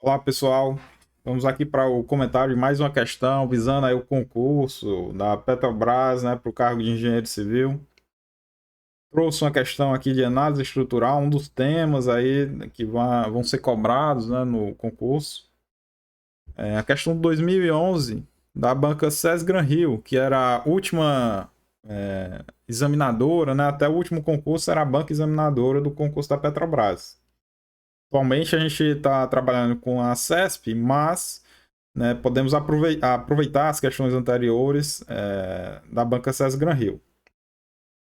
Olá, pessoal. Vamos aqui para o comentário de mais uma questão visando aí o concurso da Petrobras, né, para o cargo de engenheiro civil. Trouxe uma questão aqui de análise estrutural, um dos temas aí que vão ser cobrados, né, no concurso. É a questão de 2011 da banca SES Gran Rio, que era a última examinadora, né, até o último concurso era a banca examinadora do concurso da Petrobras. Atualmente a gente está trabalhando com a CESP, mas né, podemos aproveitar as questões anteriores da banca SES Gran Rio.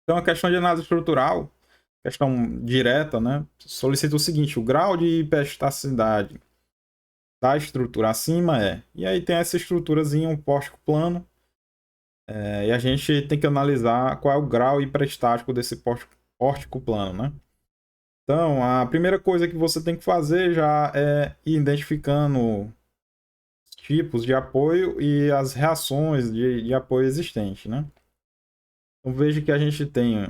Então, a questão de análise estrutural, questão direta, né, solicita o seguinte: o grau de hiperestasticidade da estrutura acima e aí tem essa estruturazinha, um pórtico plano, e a gente tem que analisar qual é o grau hiperestático desse pórtico plano, né? Então, a primeira coisa que você tem que fazer já é ir identificando tipos de apoio e as reações de apoio existente, né? Então veja que a gente tem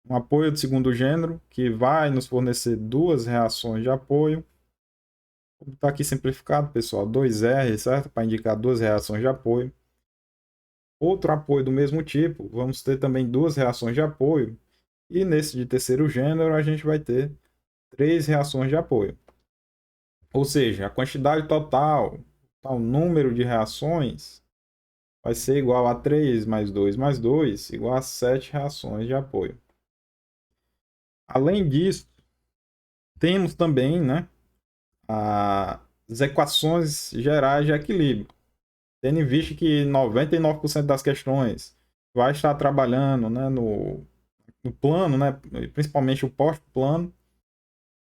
um apoio de segundo gênero que vai nos fornecer duas reações de apoio. Está aqui simplificado, pessoal, 2R, certo? Para indicar duas reações de apoio. Outro apoio do mesmo tipo, vamos ter também duas reações de apoio. E nesse de terceiro gênero, a gente vai ter três reações de apoio. Ou seja, a quantidade total, o número de reações, vai ser igual a 3 mais 2 mais 2, igual a 7 reações de apoio. Além disso, temos também, né, as equações gerais de equilíbrio. Tendo em vista que 99% das questões vai estar trabalhando, né, no plano, né, principalmente o pós-plano.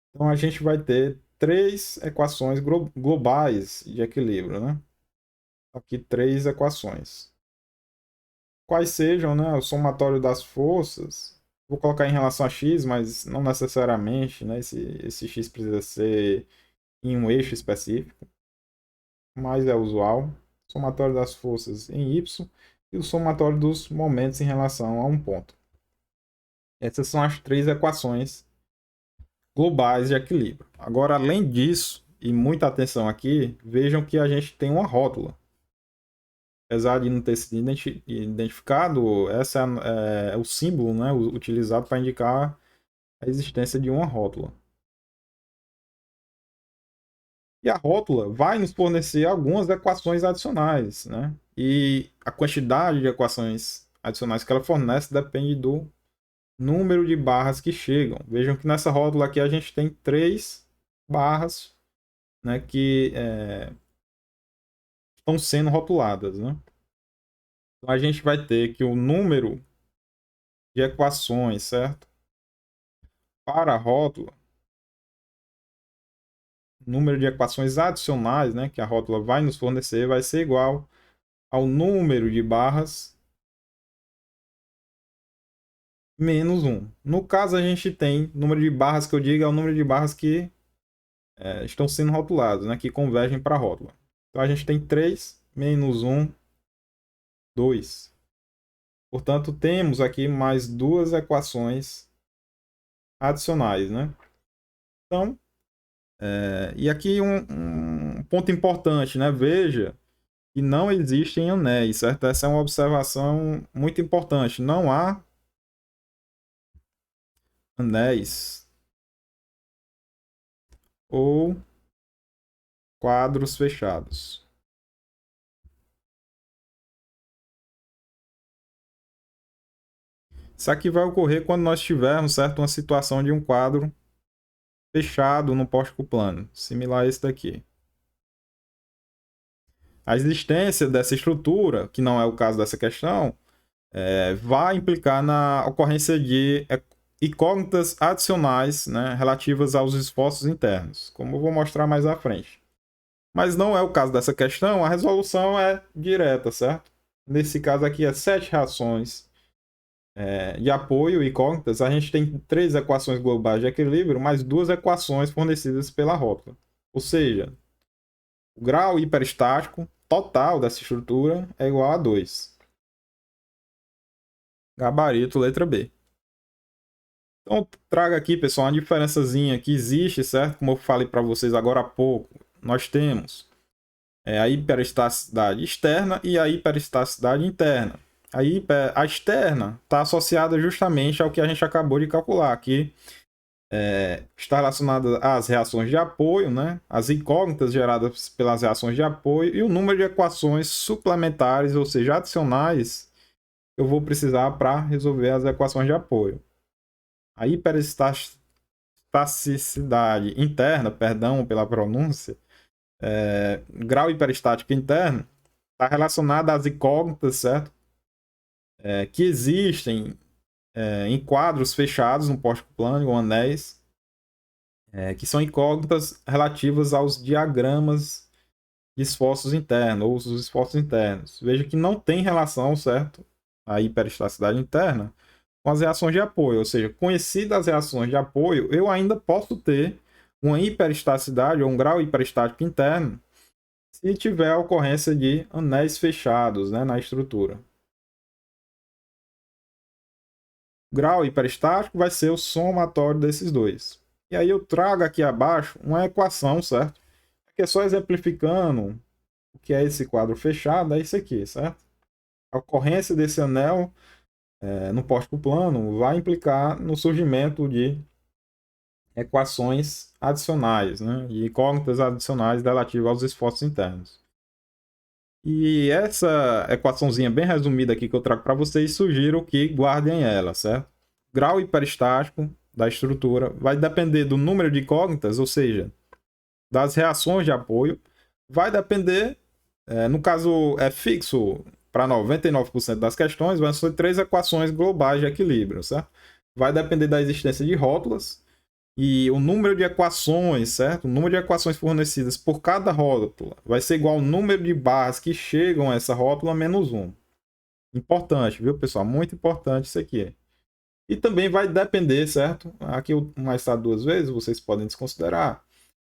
Então a gente vai ter três equações globais de equilíbrio, né? Aqui três equações. Quais sejam, né, o somatório das forças. Vou colocar em relação a x, mas não necessariamente, né? Esse x precisa ser em um eixo específico, mas é usual. Somatório das forças em y e o somatório dos momentos em relação a um ponto. Essas são as três equações globais de equilíbrio. Agora, além disso, e muita atenção aqui, vejam que a gente tem uma rótula. Apesar de não ter sido identificado, esse é o símbolo, né, utilizado para indicar a existência de uma rótula. E a rótula vai nos fornecer algumas equações adicionais, né? E a quantidade de equações adicionais que ela fornece depende do número de barras que chegam. Vejam que nessa rótula aqui a gente tem três barras, né, que estão sendo rotuladas, né? Então a gente vai ter que o número de equações, certo? Para a rótula, o número de equações adicionais, né, que a rótula vai nos fornecer, vai ser igual ao número de barras menos 1. No caso, a gente tem número de barras que eu digo é o número de barras que estão sendo rotulados, né, que convergem para a rótula. Então a gente tem 3 menos 1, 2. Portanto, temos aqui mais duas equações adicionais, né? Então, e aqui um ponto importante, né? Veja que não existem anéis, certo? Essa é uma observação muito importante. Não há anéis ou quadros fechados. Isso aqui vai ocorrer quando nós tivermos, certo, uma situação de um quadro fechado no pórtico plano, similar a esse daqui. A existência dessa estrutura, que não é o caso dessa questão, vai implicar na ocorrência de incógnitas adicionais, né, relativas aos esforços internos, como eu vou mostrar mais à frente. Mas não é o caso dessa questão, a resolução é direta, certo? Nesse caso aqui é 7 reações de apoio incógnitas, a gente tem três equações globais de equilíbrio, mais duas equações fornecidas pela rótula. Ou seja, o grau hiperestático total dessa estrutura é igual a 2. Gabarito, letra B. Então, traga aqui, pessoal, uma diferençazinha que existe, certo? Como eu falei para vocês agora há pouco, nós temos a hiperestaticidade externa e a hiperestaticidade interna. A externa está associada justamente ao que a gente acabou de calcular aqui, está relacionada às reações de apoio, né? As incógnitas geradas pelas reações de apoio e o número de equações suplementares, ou seja, adicionais, eu vou precisar para resolver as equações de apoio. A hiperestasticidade interna, perdão pela pronúncia, grau hiperestático interno, está relacionada às incógnitas, certo? Que existem em quadros fechados no pórtico plano ou anéis, que são incógnitas relativas aos diagramas de esforços internos, ou os esforços internos. Veja que não tem relação, certo? A hiperestasticidade interna com as reações de apoio, ou seja, conhecidas as reações de apoio, eu ainda posso ter uma hiperestasticidade ou um grau hiperestático interno se tiver a ocorrência de anéis fechados, né, na estrutura. O grau hiperestático vai ser o somatório desses dois. E aí eu trago aqui abaixo uma equação, certo? Que é só exemplificando o que é esse quadro fechado, é isso aqui, certo? A ocorrência desse anel no pórtico plano vai implicar no surgimento de equações adicionais, né? E incógnitas adicionais relativas aos esforços internos. E essa equaçãozinha bem resumida aqui que eu trago para vocês, sugiro que guardem ela, certo? Grau hiperestático da estrutura vai depender do número de incógnitas, ou seja, das reações de apoio, vai depender, no caso é fixo para 99% das questões, vão ser 3 equações globais de equilíbrio, certo? Vai depender da existência de rótulas e o número de equações, certo? O número de equações fornecidas por cada rótula vai ser igual ao número de barras que chegam a essa rótula menos 1. Importante, viu, pessoal? Muito importante isso aqui. E também vai depender, certo? Aqui eu mais está 2 vezes, vocês podem desconsiderar,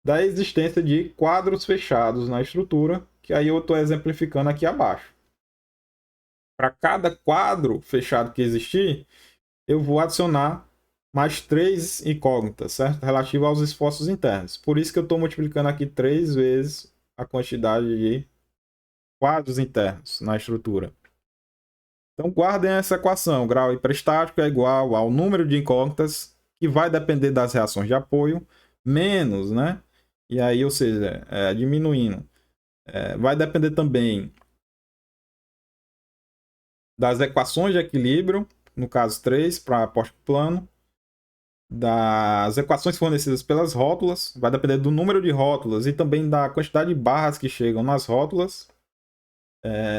da existência de quadros fechados na estrutura, que aí eu estou exemplificando aqui abaixo. Para cada quadro fechado que existir, eu vou adicionar mais 3 incógnitas, certo? Relativa aos esforços internos. Por isso que eu estou multiplicando aqui 3 vezes a quantidade de quadros internos na estrutura. Então guardem essa equação. O grau hiperestático é igual ao número de incógnitas, que vai depender das reações de apoio, menos, né? E aí, ou seja, diminuindo. Vai depender também das equações de equilíbrio, no caso 3, para pórtico plano, das equações fornecidas pelas rótulas, vai depender do número de rótulas e também da quantidade de barras que chegam nas rótulas,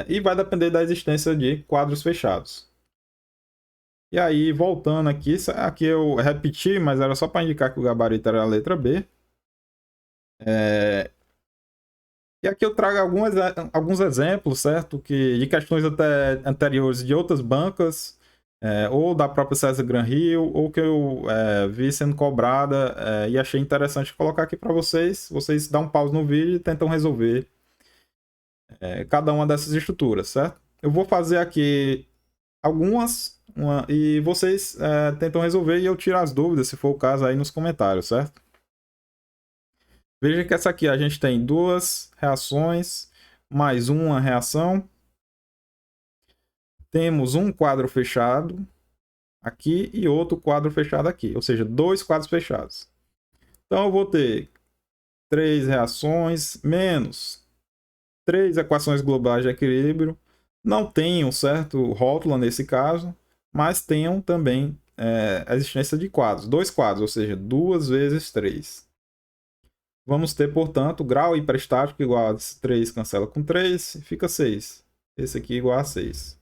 e vai depender da existência de quadros fechados. E aí, voltando aqui eu repeti, mas era só para indicar que o gabarito era a letra B. E aqui eu trago alguns exemplos, certo? De questões até anteriores de outras bancas, ou da própria César Gran Rio, ou que eu vi sendo cobrada e achei interessante colocar aqui para vocês. Vocês dão um pause no vídeo e tentam resolver cada uma dessas estruturas, certo? Eu vou fazer aqui algumas e vocês tentam resolver e eu tiro as dúvidas, se for o caso, aí nos comentários, certo? Veja que essa aqui a gente tem 2 reações, mais uma reação. Temos um quadro fechado aqui e outro quadro fechado aqui, ou seja, 2 quadros fechados. Então eu vou ter 3 reações menos 3 equações globais de equilíbrio. Não tenham, certo, rótula nesse caso, mas tenham também a existência de quadros, 2 quadros, ou seja, 2 vezes 3. Vamos ter, portanto, grau hiperestático igual a 3 cancela com 3, fica 6. Esse aqui igual a 6.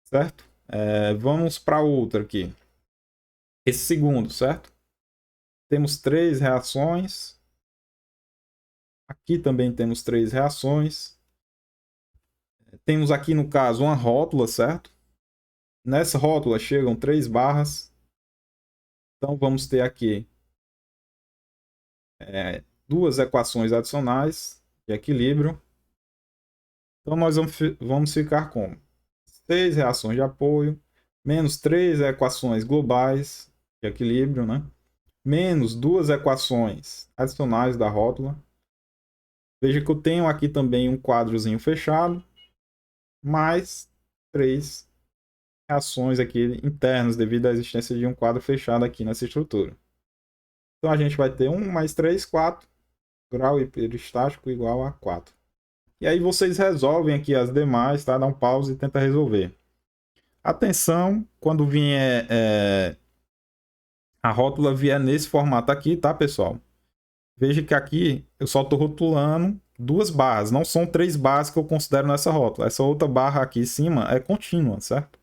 Certo? Vamos para outra aqui. Esse segundo, certo? Temos 3 reações. Aqui também temos 3 reações. Temos aqui, no caso, uma rótula, certo? Nessa rótula chegam 3 barras. Então, vamos ter aqui 2 equações adicionais de equilíbrio. Então, nós vamos ficar com 6 reações de apoio, menos 3 equações globais de equilíbrio, né? Menos 2 equações adicionais da rótula, Veja que eu tenho aqui também um quadrozinho fechado, mais 3 reações aqui internas devido à existência de um quadro fechado aqui nessa estrutura. Então a gente vai ter 1 mais 3, 4, grau hiperestático igual a 4. E aí vocês resolvem aqui as demais, tá? Dá um pause e tenta resolver. Atenção, quando vier a rótula vier nesse formato aqui, tá, pessoal? Veja que aqui eu só estou rotulando 2 barras, não são 3 barras que eu considero nessa rótula. Essa outra barra aqui em cima é contínua, certo?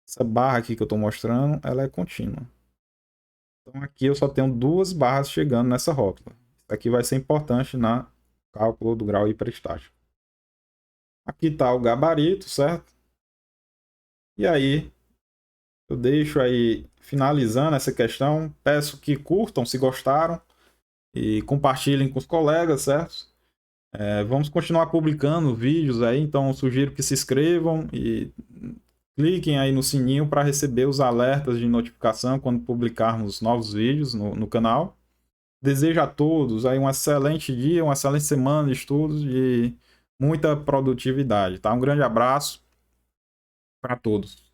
Essa barra aqui que eu estou mostrando, ela é contínua. Então aqui eu só tenho 2 barras chegando nessa rótula. Isso aqui vai ser importante na cálculo do grau hiperestático. Aqui está o gabarito, certo? E aí eu deixo aí finalizando essa questão. Peço que curtam se gostaram e compartilhem com os colegas, certo? Vamos continuar publicando vídeos aí, então sugiro que se inscrevam e cliquem aí no sininho para receber os alertas de notificação quando publicarmos novos vídeos no canal. Desejo a todos aí um excelente dia, uma excelente semana de estudos e muita produtividade, tá? Um grande abraço para todos.